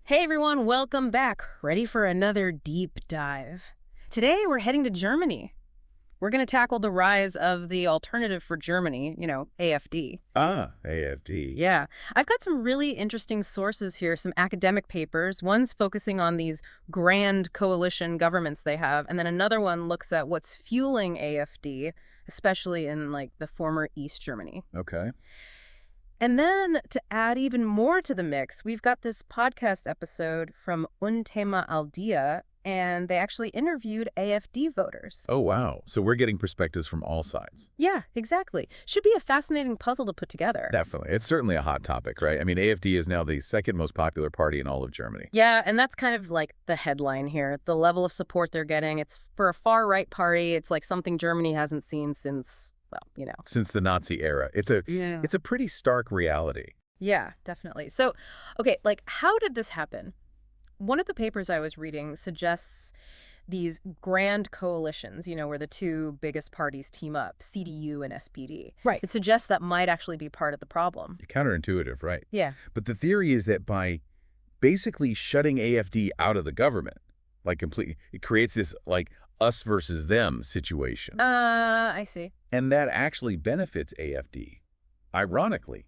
Hey everyone, welcome back. Ready for another deep dive. Today we're heading to Germany. We're going to tackle the rise of the alternative for Germany, AfD. Ah, AFD. Yeah, I've got some really interesting sources here, some academic papers. One's focusing on these grand coalition governments they have, and then another one looks at what's fueling AfD, especially in like the former East Germany. Okay. And then to add even more to the mix, we've got this podcast episode from Un Tema al Dia, and they actually interviewed AfD voters. Oh, wow. So we're getting perspectives from all sides. Yeah, exactly. Should be a fascinating puzzle to put together. Definitely. It's certainly a hot topic, right? I mean, AFD is now the second most popular party in all of Germany. Yeah, and that's kind of like the headline here. The level of support they're getting, it's for a far-right party. It's like something Germany hasn't seen since, well. Since the Nazi era. It's a pretty stark reality. Yeah, definitely. So, okay, like how did this happen? One of the papers I was reading suggests these grand coalitions, where the two biggest parties team up, CDU and SPD. Right. It suggests that might actually be part of the problem. Counterintuitive, right? Yeah. But the theory is that by basically shutting AFD out of the government, like completely, it creates this like us versus them situation. I see. And that actually benefits AFD. Ironically,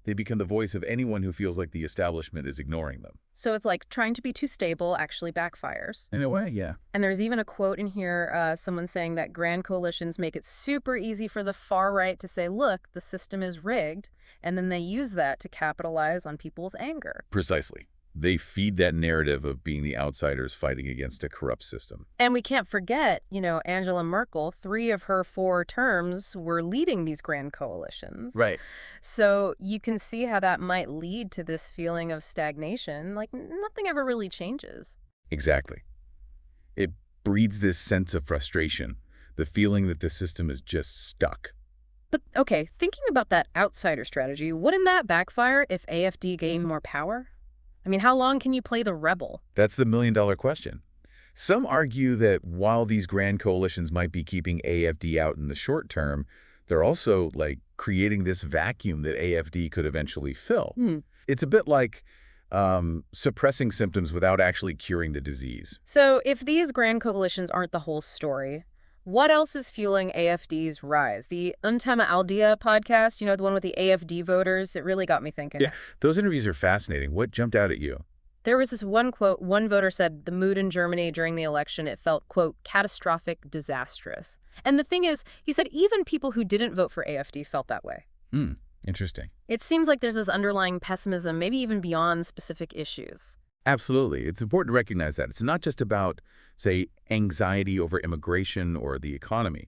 they become the voice of anyone who feels like the establishment is ignoring them. So it's like trying to be too stable actually backfires. In a way, yeah. And there's even a quote in here, someone saying that grand coalitions make it super easy for the far right to say, look, the system is rigged, and then they use that to capitalize on people's anger. Precisely. They feed that narrative of being the outsiders fighting against a corrupt system. And we can't forget, Angela Merkel, 3 of her 4 terms were leading these grand coalitions. Right. So you can see how that might lead to this feeling of stagnation, like nothing ever really changes. Exactly. It breeds this sense of frustration, the feeling that the system is just stuck. But, okay, thinking about that outsider strategy, wouldn't that backfire if AfD gained more power? I mean, how long can you play the rebel? That's the million-dollar question. Some argue that while these grand coalitions might be keeping AfD out in the short term, they're also, like, creating this vacuum that AfD could eventually fill. It's a bit like suppressing symptoms without actually curing the disease. So if these grand coalitions aren't the whole story, what else is fueling AfD's rise? The Un Tema al Dia podcast, the one with the AfD voters, it really got me thinking. Yeah, those interviews are fascinating. What jumped out at you? There was this one quote, one voter said the mood in Germany during the election, it felt, quote, catastrophic, disastrous. And the thing is, he said even people who didn't vote for AfD felt that way. Interesting. It seems like there's this underlying pessimism, maybe even beyond specific issues. Absolutely. It's important to recognize that. It's not just about, say, anxiety over immigration or the economy.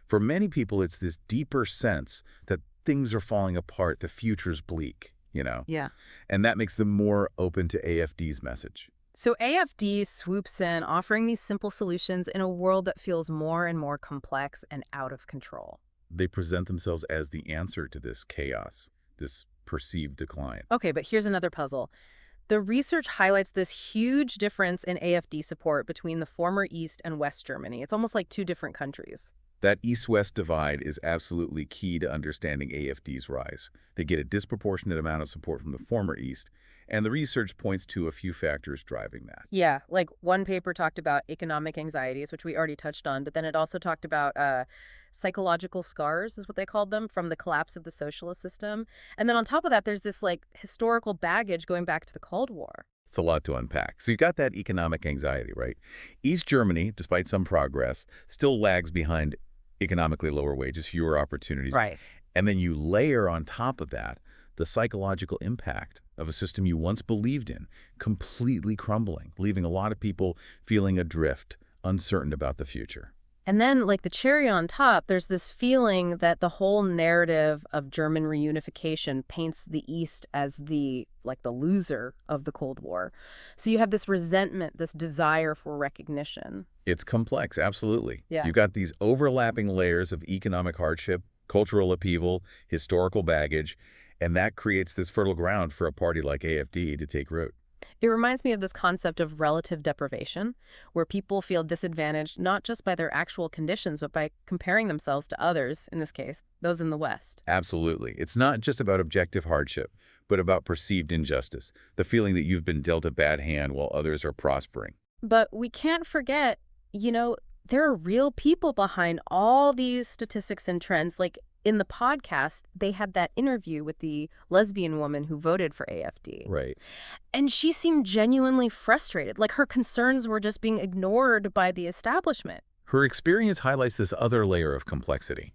For many people, it's this deeper sense that things are falling apart, the future's bleak, Yeah. And that makes them more open to AfD's message. So AfD swoops in, offering these simple solutions in a world that feels more and more complex and out of control. They present themselves as the answer to this chaos, this perceived decline. Okay, but here's another puzzle. The research highlights this huge difference in AfD support between the former East and West Germany. It's almost like 2 different countries. That East-West divide is absolutely key to understanding AfD's rise. They get a disproportionate amount of support from the former East, and the research points to a few factors driving that. Yeah, like one paper talked about economic anxieties, which we already touched on, but then it also talked about psychological scars, is what they called them, from the collapse of the socialist system. And then on top of that, there's this like historical baggage going back to the Cold War. It's a lot to unpack. So you got that economic anxiety, right? East Germany, despite some progress, still lags behind economically lower wages, fewer opportunities. Right. And then you layer on top of that the psychological impact of a system you once believed in completely crumbling, leaving a lot of people feeling adrift, uncertain about the future. And then, like the cherry on top, there's this feeling that the whole narrative of German reunification paints the East as the loser of the Cold War. So you have this resentment, this desire for recognition. It's complex, absolutely. Yeah. You got these overlapping layers of economic hardship, cultural upheaval, historical baggage, and that creates this fertile ground for a party like AfD to take root. It reminds me of this concept of relative deprivation, where people feel disadvantaged not just by their actual conditions, but by comparing themselves to others, in this case, those in the West. Absolutely. It's not just about objective hardship, but about perceived injustice, the feeling that you've been dealt a bad hand while others are prospering. But we can't forget, you know, there are real people behind all these statistics and trends. Like in the podcast, they had that interview with the lesbian woman who voted for AFD. Right. And she seemed genuinely frustrated, like her concerns were just being ignored by the establishment. Her experience highlights this other layer of complexity.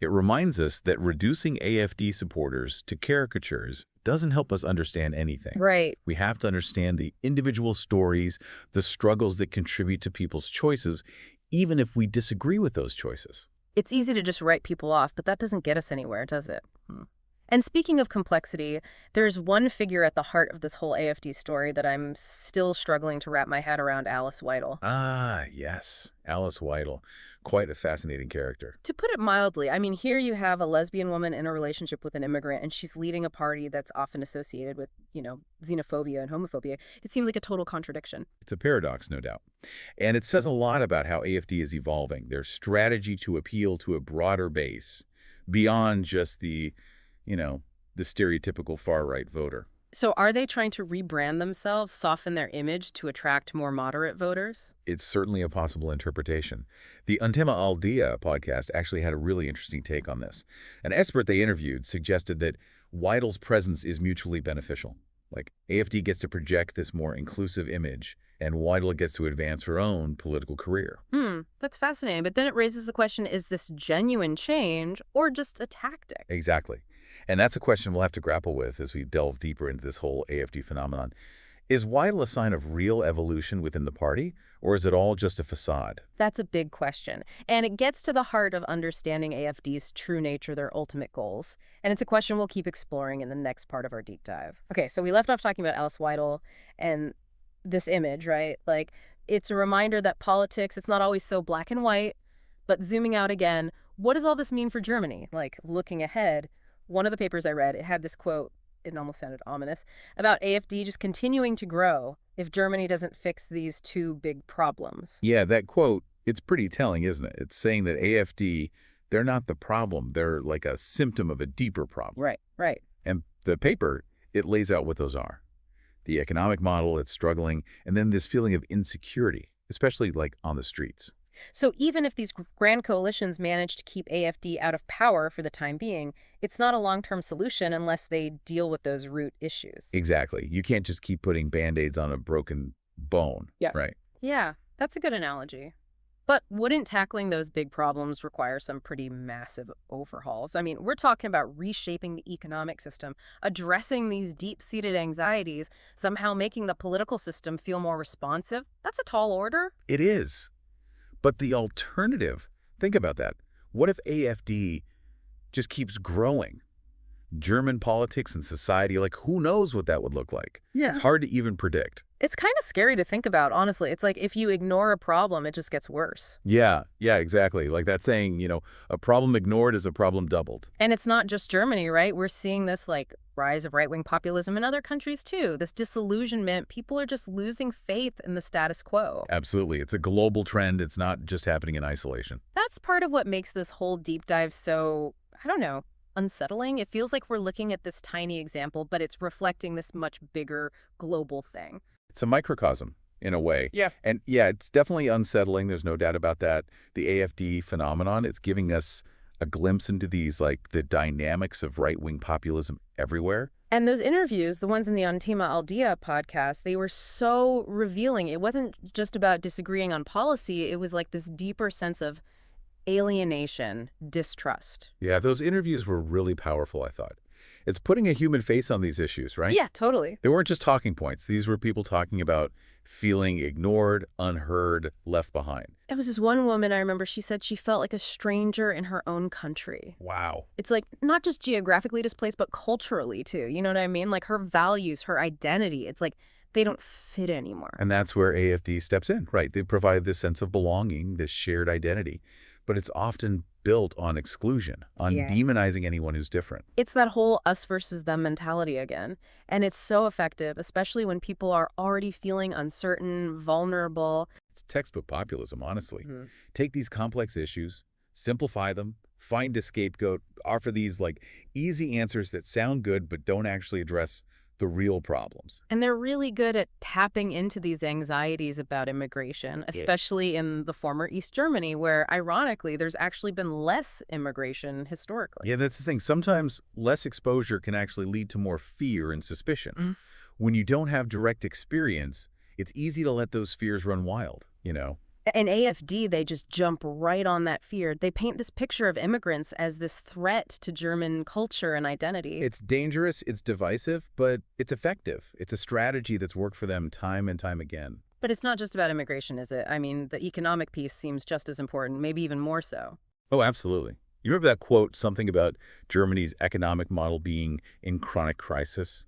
It reminds us that reducing AFD supporters to caricatures doesn't help us understand anything. Right. We have to understand the individual stories, the struggles that contribute to people's choices, even if we disagree with those choices. It's easy to just write people off, but that doesn't get us anywhere, does it? And speaking of complexity, there's one figure at the heart of this whole AFD story that I'm still struggling to wrap my head around: Alice Weidel. Ah, yes. Alice Weidel. Quite a fascinating character. To put it mildly, I mean, here you have a lesbian woman in a relationship with an immigrant, and she's leading a party that's often associated with, xenophobia and homophobia. It seems like a total contradiction. It's a paradox, no doubt. And it says a lot about how AFD is evolving, their strategy to appeal to a broader base beyond just the stereotypical far-right voter. So are they trying to rebrand themselves, soften their image to attract more moderate voters? It's certainly a possible interpretation. The Un Tema Al Dia podcast actually had a really interesting take on this. An expert they interviewed suggested that Weidel's presence is mutually beneficial. Like, AFD gets to project this more inclusive image, and Weidel gets to advance her own political career. That's fascinating. But then it raises the question, is this genuine change or just a tactic? Exactly. And that's a question we'll have to grapple with as we delve deeper into this whole AFD phenomenon. Is Weidel a sign of real evolution within the party, or is it all just a facade? That's a big question. And it gets to the heart of understanding AFD's true nature, their ultimate goals. And it's a question we'll keep exploring in the next part of our deep dive. Okay, so we left off talking about Alice Weidel and this image, right? Like, it's a reminder that politics, it's not always so black and white. But zooming out again, what does all this mean for Germany? Like, looking ahead, one of the papers I read, it had this quote, it almost sounded ominous, about AFD just continuing to grow if Germany doesn't fix these two big problems. Yeah, that quote, it's pretty telling, isn't it? It's saying that AFD, they're not the problem. They're like a symptom of a deeper problem. Right. And the paper, it lays out what those are. The economic model that's struggling, and then this feeling of insecurity, especially like on the streets. So even if these grand coalitions manage to keep AFD out of power for the time being, it's not a long-term solution unless they deal with those root issues. Exactly. You can't just keep putting Band-Aids on a broken bone. Yeah. Right. Yeah, that's a good analogy. But wouldn't tackling those big problems require some pretty massive overhauls? I mean, we're talking about reshaping the economic system, addressing these deep-seated anxieties, somehow making the political system feel more responsive. That's a tall order. It is. But the alternative, think about that. What if AFD just keeps growing? German politics and society, like, who knows what that would look like? Yeah. It's hard to even predict. It's kind of scary to think about, honestly. It's like if you ignore a problem, it just gets worse. Yeah, exactly. Like that saying, a problem ignored is a problem doubled. And it's not just Germany, right? We're seeing this like rise of right-wing populism in other countries too. This disillusionment, people are just losing faith in the status quo. Absolutely. It's a global trend. It's not just happening in isolation. That's part of what makes this whole deep dive so, I don't know, unsettling. It feels like we're looking at this tiny example, but it's reflecting this much bigger global thing. It's a microcosm in a way. Yeah. And yeah, it's definitely unsettling. There's no doubt about that. The AFD phenomenon, it's giving us a glimpse into these, like, the dynamics of right-wing populism everywhere. And those interviews, the ones in the Un Tema Al Dia podcast, they were so revealing. It wasn't just about disagreeing on policy. It was like this deeper sense of alienation, distrust. Yeah, those interviews were really powerful, I thought. It's putting a human face on these issues, right? Yeah, totally. They weren't just talking points. These were people talking about feeling ignored, unheard, left behind. There was this one woman, I remember, she said she felt like a stranger in her own country. Wow. It's like not just geographically displaced, but culturally too. You know what I mean? Like her values, her identity. It's like they don't fit anymore. And that's where AFD steps in, right? They provide this sense of belonging, this shared identity. But it's often built on exclusion, on demonizing anyone who's different. It's that whole us versus them mentality again. And it's so effective, especially when people are already feeling uncertain, vulnerable. It's textbook populism, honestly. Take these complex issues, simplify them, find a scapegoat, offer these like easy answers that sound good but don't actually address the real problems. And they're really good at tapping into these anxieties about immigration, Yeah. especially in the former East Germany, where ironically, there's actually been less immigration historically. Yeah, that's the thing. Sometimes less exposure can actually lead to more fear and suspicion. Mm. When you don't have direct experience, it's easy to let those fears run wild. In AFD, they just jump right on that fear. They paint this picture of immigrants as this threat to German culture and identity. It's dangerous, it's divisive, but it's effective. It's a strategy that's worked for them time and time again. But it's not just about immigration, is it? I mean, the economic piece seems just as important, maybe even more so. Oh, absolutely. You remember that quote, something about Germany's economic model being in chronic crisis?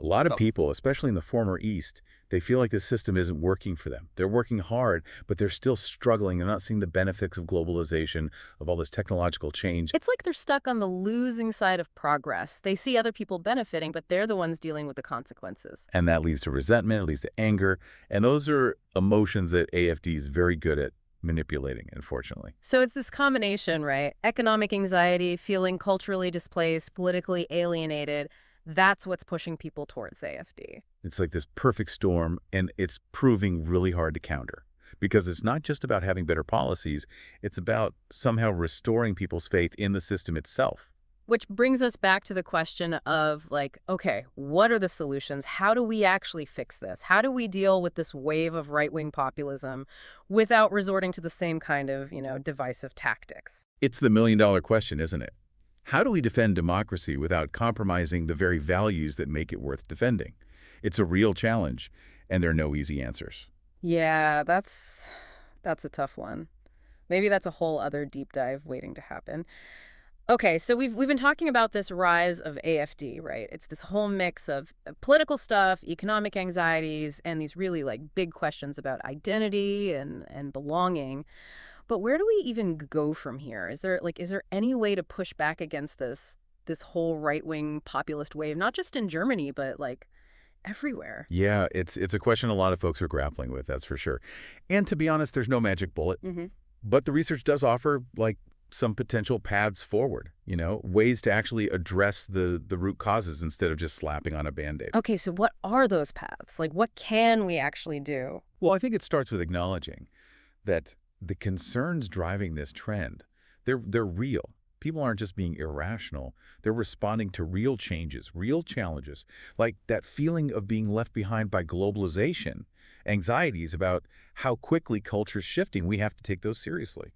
A lot of people, especially in the former East, they feel like the system isn't working for them. They're working hard, but they're still struggling. They're not seeing the benefits of globalization, of all this technological change. It's like they're stuck on the losing side of progress. They see other people benefiting, but they're the ones dealing with the consequences. And that leads to resentment, it leads to anger. And those are emotions that AFD is very good at manipulating, unfortunately. So it's this combination, right? Economic anxiety, feeling culturally displaced, politically alienated. That's what's pushing people towards AFD. It's like this perfect storm, and it's proving really hard to counter. Because it's not just about having better policies, it's about somehow restoring people's faith in the system itself. Which brings us back to the question of, like, okay, what are the solutions? How do we actually fix this? How do we deal with this wave of right-wing populism without resorting to the same kind of, divisive tactics? It's the million-dollar question, isn't it? How do we defend democracy without compromising the very values that make it worth defending? It's a real challenge, and there are no easy answers. Yeah, that's a tough one. Maybe that's a whole other deep dive waiting to happen. Okay, so we've been talking about this rise of AFD, right? It's this whole mix of political stuff, economic anxieties, and these really like big questions about identity and belonging. But where do we even go from here? Is there any way to push back against this whole right-wing populist wave, not just in Germany, but like everywhere? Yeah, it's a question a lot of folks are grappling with, that's for sure. And to be honest, there's no magic bullet. Hmm. But the research does offer, like, some potential paths forward, ways to actually address the root causes instead of just slapping on a Band-Aid. Okay, so what are those paths? Like, what can we actually do? Well, I think it starts with acknowledging that the concerns driving this trend, they're real. People aren't just being irrational. They're responding to real changes, real challenges, like that feeling of being left behind by globalization, anxieties about how quickly culture's shifting. We have to take those seriously.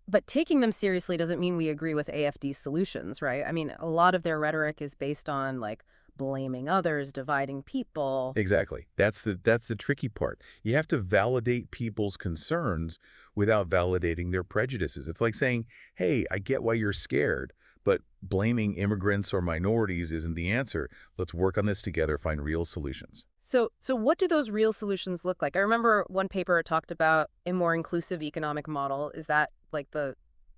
But taking them seriously doesn't mean we agree with AFD's solutions, right? I mean, a lot of their rhetoric is based on like blaming others, dividing people. Exactly. That's the tricky part. You have to validate people's concerns without validating their prejudices. It's like saying, hey, I get why you're scared, but blaming immigrants or minorities isn't the answer. Let's work on this together, find real solutions. So what do those real solutions look like? I remember one paper talked about a more inclusive economic model. Is that like the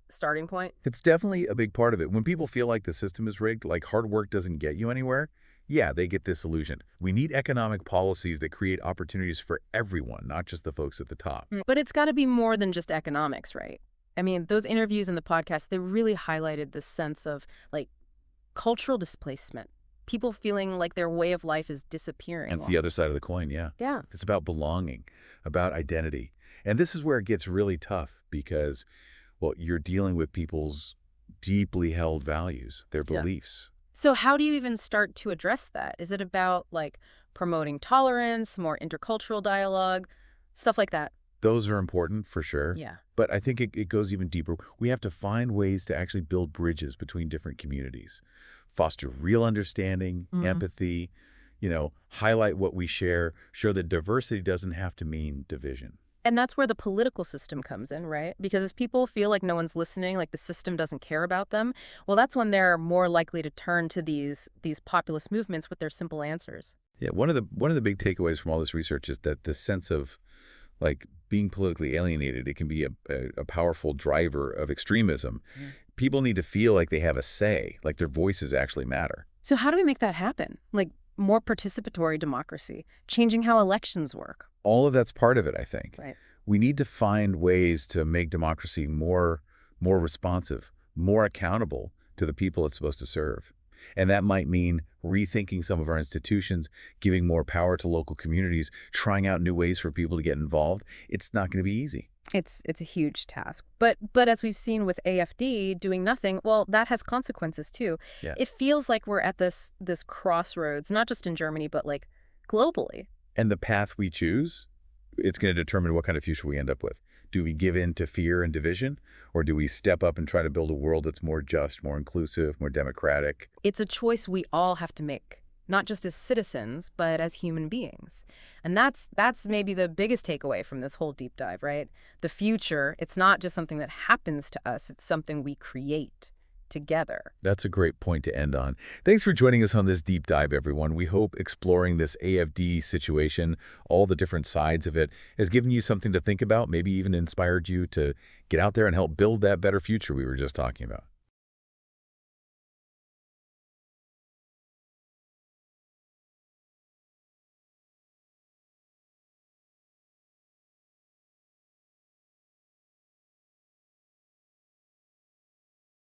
starting point? It's definitely a big part of it. When people feel like the system is rigged, like hard work doesn't get you anywhere, yeah, they get disillusioned. We need economic policies that create opportunities for everyone, not just the folks at the top. But it's got to be more than just economics, right? I mean, those interviews in the podcast, they really highlighted this sense of like cultural displacement, people feeling like their way of life is disappearing. And it's the other side of the coin, yeah. Yeah. It's about belonging, about identity. And this is where it gets really tough because, well, you're dealing with people's deeply held values, their Yeah. beliefs. So how do you even start to address that? Is it about like promoting tolerance, more intercultural dialogue, stuff like that? Those are important for sure. Yeah. But I think it goes even deeper. We have to find ways to actually build bridges between different communities, foster real understanding, empathy, highlight what we share, show that diversity doesn't have to mean division. And that's where the political system comes in, right? Because if people feel like no one's listening, like the system doesn't care about them, well, that's when they're more likely to turn to these populist movements with their simple answers. Yeah, one of the big takeaways from all this research is that the sense of like being politically alienated, it can be a powerful driver of extremism. People need to feel like they have a say, like their voices actually matter. So how do we make that happen? Like more participatory democracy, changing how elections work. All of that's part of it, I think. Right. We need to find ways to make democracy more responsive, more accountable to the people it's supposed to serve. And that might mean rethinking some of our institutions, giving more power to local communities, trying out new ways for people to get involved. It's not going to be easy. It's a huge task. But as we've seen with AFD doing nothing, well, that has consequences too. Yeah. It feels like we're at this crossroads, not just in Germany, but like globally. And the path we choose, it's going to determine what kind of future we end up with. Do we give in to fear and division, or do we step up and try to build a world that's more just, more inclusive, more democratic? It's a choice we all have to make, not just as citizens, but as human beings. And that's maybe the biggest takeaway from this whole deep dive, right? The future, it's not just something that happens to us, it's something we create together. That's a great point to end on. Thanks for joining us on this deep dive, everyone. We hope exploring this AFD situation, all the different sides of it, has given you something to think about, maybe even inspired you to get out there and help build that better future we were just talking about.